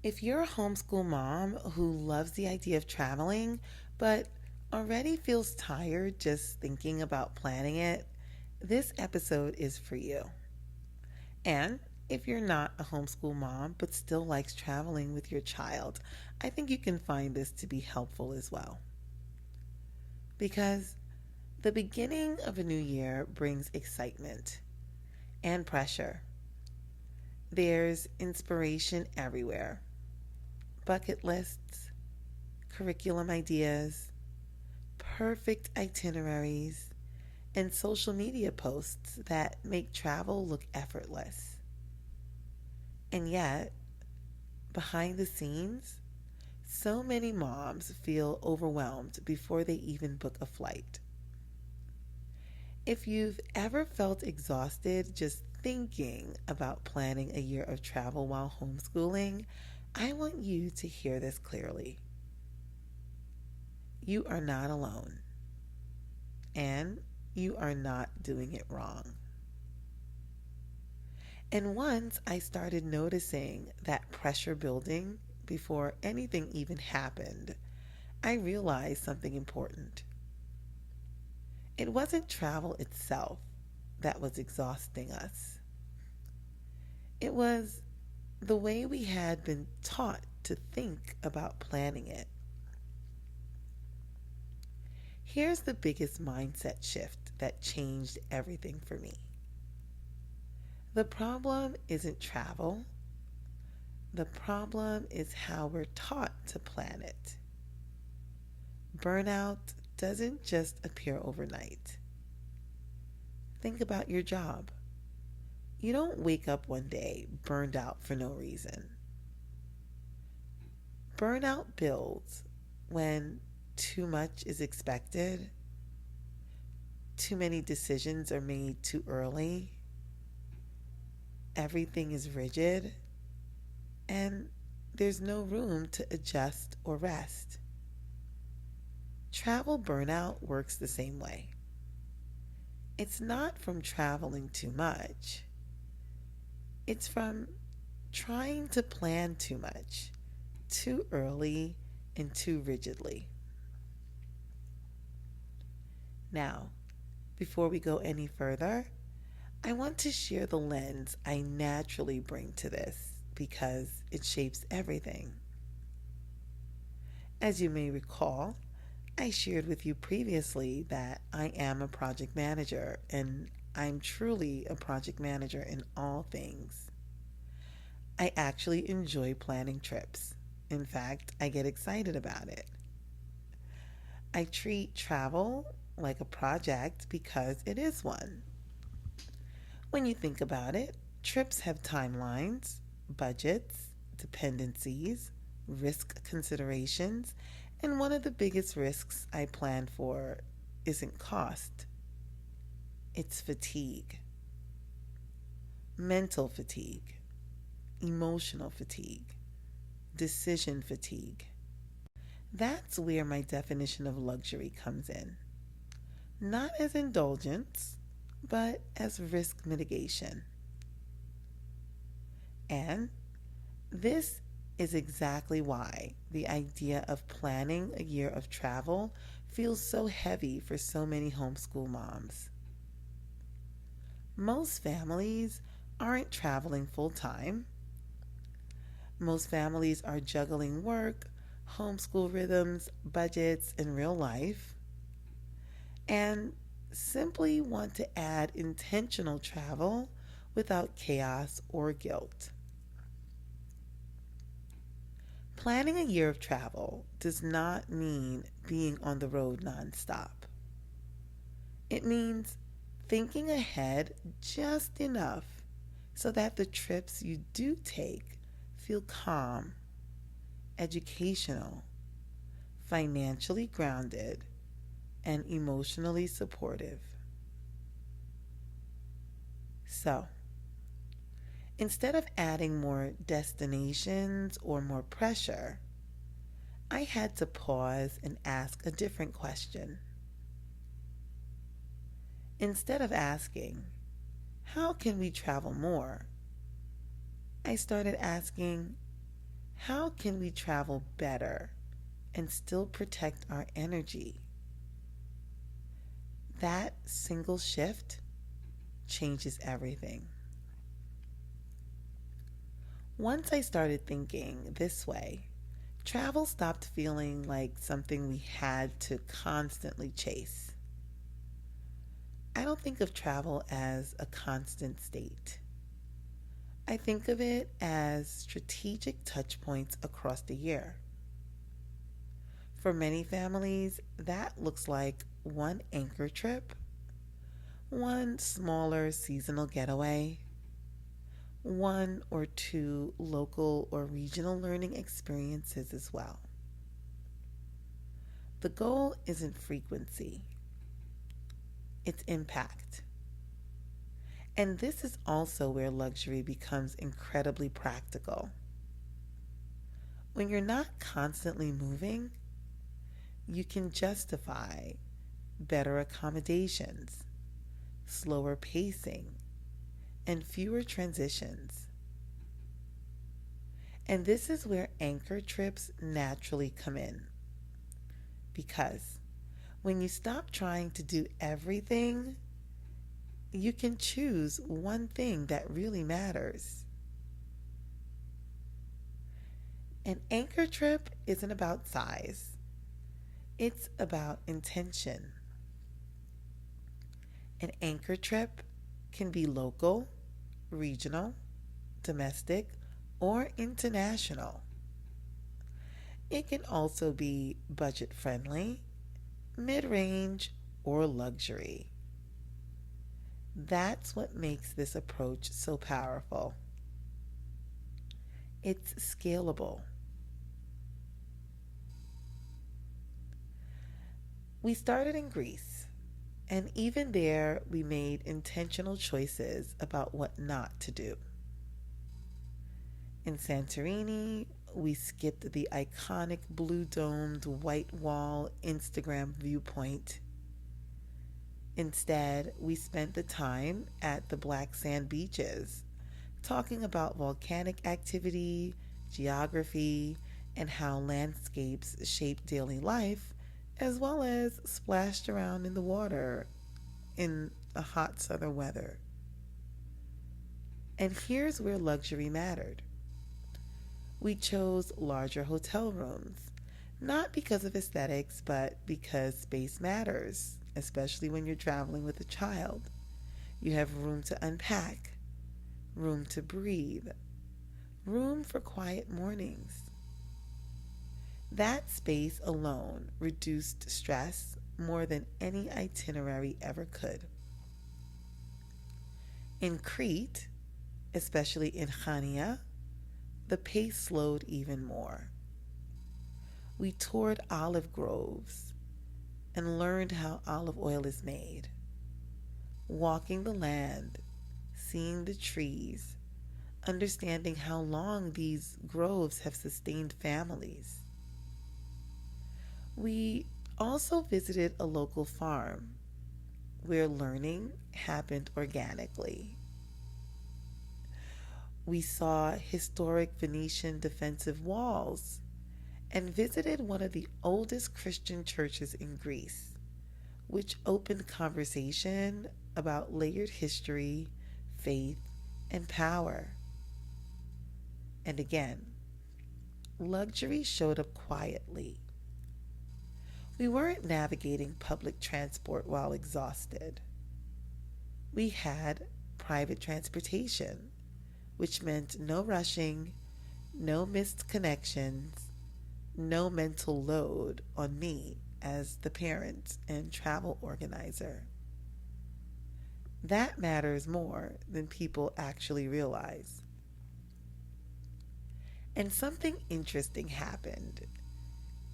If you're a homeschool mom who loves the idea of traveling, but already feels tired just thinking about planning it, this episode is for you. And if you're not a homeschool mom but still likes traveling with your child, I think you can find this to be helpful as well. Because the beginning of a new year brings excitement and pressure. There's inspiration everywhere: bucket lists, curriculum ideas, perfect itineraries, and social media posts that make travel look effortless. And yet, behind the scenes, so many moms feel overwhelmed before they even book a flight. If you've ever felt exhausted just thinking about planning a year of travel while homeschooling, I want you to hear this clearly. You are not alone, and you are not doing it wrong. And once I started noticing that pressure building before anything even happened, I realized something important. It wasn't travel itself that was exhausting us, it was the way we had been taught to think about planning it. Here's the biggest mindset shift that changed everything for me. The problem isn't travel, the problem is how we're taught to plan it. Burnout doesn't just appear overnight. Think about your job. You don't wake up one day burned out for no reason. Burnout builds when too much is expected, too many decisions are made too early, everything is rigid, and there's no room to adjust or rest. Travel burnout works the same way. It's not from traveling too much, it's from trying to plan too much, too early, and too rigidly. Now, before we go any further, I want to share the lens I naturally bring to this because it shapes everything. As you may recall, I shared with you previously that I am a project manager and I'm truly a project manager in all things. I actually enjoy planning trips. In fact, I get excited about it. I treat travel like a project because it is one. When you think about it, trips have timelines, budgets, dependencies, risk considerations, and one of the biggest risks I plan for isn't cost, it's fatigue. Mental fatigue, emotional fatigue, decision fatigue. That's where my definition of luxury comes in. Not as indulgence, but as risk mitigation. And this is exactly why the idea of planning a year of travel feels so heavy for so many homeschool moms. Most families aren't traveling full time. Most families are juggling work, homeschool rhythms, budgets, and real life, and simply want to add intentional travel without chaos or guilt. Planning a year of travel does not mean being on the road nonstop. It means thinking ahead just enough so that the trips you do take feel calm, educational, financially grounded, and emotionally supportive. So, instead of adding more destinations or more pressure, I had to pause and ask a different question. Instead of asking, how can we travel more? I started asking, How can we travel better and still protect our energy? That single shift changes everything. Once I started thinking this way, travel stopped feeling like something we had to constantly chase. I don't think of travel as a constant state. I think of it as strategic touch points across the year. For many families, that looks like one anchor trip, one smaller seasonal getaway, one or two local or regional learning experiences as well. The goal isn't frequency, it's impact. And this is also where luxury becomes incredibly practical. When you're not constantly moving, you can justify better accommodations, slower pacing, and fewer transitions. And this is where anchor trips naturally come in. Because when you stop trying to do everything, you can choose one thing that really matters. An anchor trip isn't about size, it's about intention. An anchor trip can be local, regional, domestic, or international. It can also be budget friendly, mid range, or luxury. That's what makes this approach so powerful. It's scalable. We started in Greece, and even there we made intentional choices about what not to do. In Santorini, we skipped the iconic blue domed white wall Instagram viewpoint. Instead, we spent the time at the black sand beaches, talking about volcanic activity, geography, and how landscapes shape daily life, as well as splashed around in the water in the hot southern weather. And here's where luxury mattered. We chose larger hotel rooms, not because of aesthetics, but because space matters, especially when you're traveling with a child. You have room to unpack, room to breathe, room for quiet mornings. That space alone reduced stress more than any itinerary ever could. In Crete, especially in Chania, the pace slowed even more. We toured olive groves and learned how olive oil is made. Walking the land, seeing the trees, understanding how long these groves have sustained families. We also visited a local farm where learning happened organically. We saw historic Venetian defensive walls and visited one of the oldest Christian churches in Greece, which opened conversation about layered history, faith, and power. And again, luxury showed up quietly. We weren't navigating public transport while exhausted. We had private transportation, which meant no rushing, no missed connections, no mental load on me as the parent and travel organizer. That matters more than people actually realize. And something interesting happened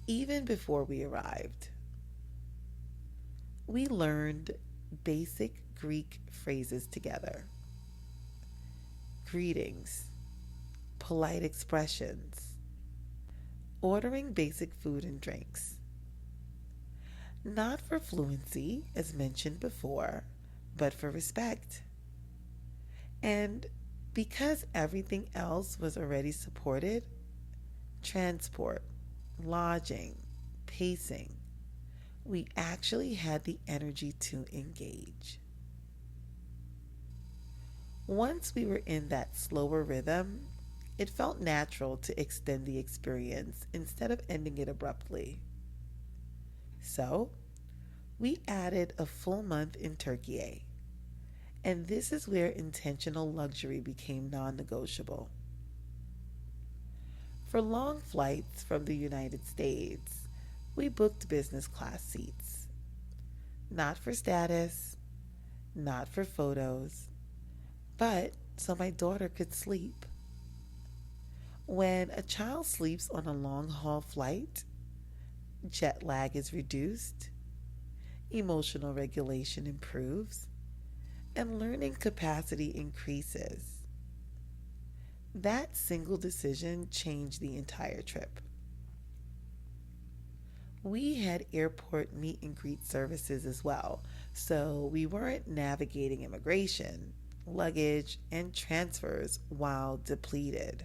even before we arrived. We learned basic Greek phrases together. Greetings, polite expressions, ordering basic food and drinks. Not for fluency, as mentioned before, but for respect. And because everything else was already supported, transport, lodging, pacing. We actually had the energy to engage. Once we were in that slower rhythm, it felt natural to extend the experience instead of ending it abruptly. So, we added a full month in Türkiye, and this is where intentional luxury became non negotiable. For long flights from the United States, we booked business class seats. Not for status, not for photos, but so my daughter could sleep. When a child sleeps on a long haul flight, jet lag is reduced, emotional regulation improves, and learning capacity increases. That single decision changed the entire trip. We had airport meet and greet services as well, so we weren't navigating immigration, luggage, and transfers while depleted.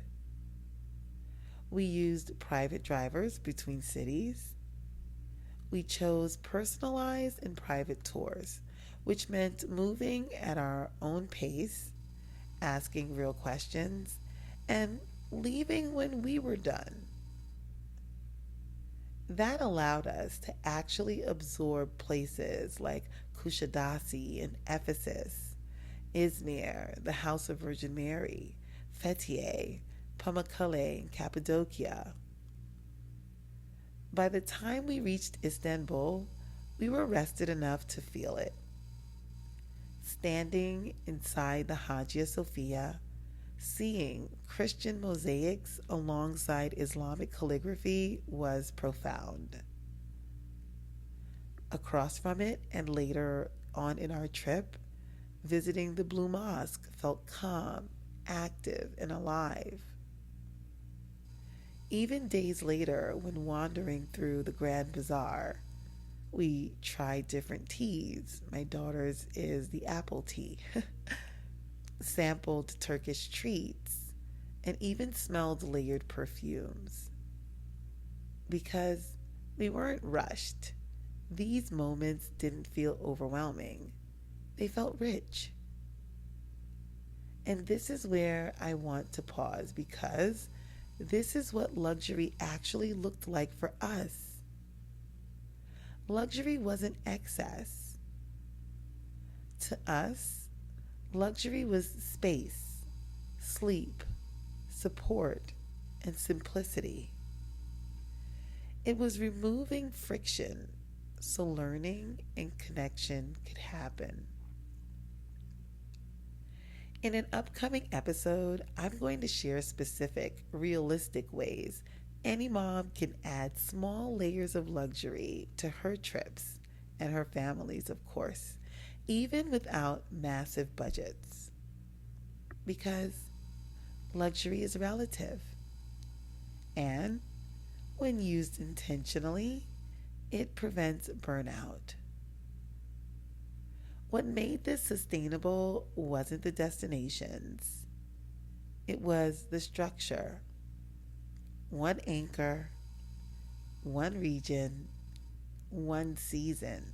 We used private drivers between cities. We chose personalized and private tours, which meant moving at our own pace, asking real questions, and leaving when we were done. That allowed us to actually absorb places like Kushadasi and Ephesus, Izmir, the House of Virgin Mary, Fethiye, Pamukkale, and Cappadocia. By the time we reached Istanbul, we were rested enough to feel it. Standing inside the Hagia Sophia, seeing Christian mosaics alongside Islamic calligraphy was profound. Across from it, and later on in our trip, visiting the Blue Mosque felt calm, active, and alive. Even days later, when wandering through the Grand Bazaar, we tried different teas. My daughter's is the apple tea. Sampled Turkish treats, and even smelled layered perfumes. Because we weren't rushed, these moments didn't feel overwhelming. They felt rich. And this is where I want to pause because this is what luxury actually looked like for us. Luxury wasn't excess. To us, luxury was space, sleep, support, and simplicity. It was removing friction so learning and connection could happen. In an upcoming episode, I'm going to share specific, realistic ways any mom can add small layers of luxury to her trips and her families, of course, even without massive budgets. Because luxury is relative, and when used intentionally, it prevents burnout. What made this sustainable wasn't the destinations, it was the structure. One anchor, one region, one season,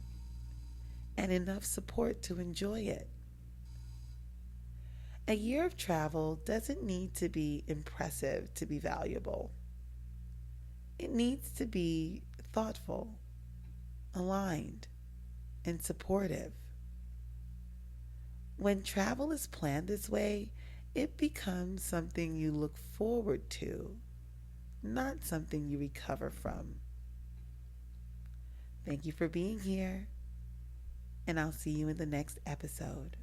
and enough support to enjoy it. A year of travel doesn't need to be impressive to be valuable. It needs to be thoughtful, aligned, and supportive. When travel is planned this way, it becomes something you look forward to, not something you recover from. Thank you for being here, and I'll see you in the next episode.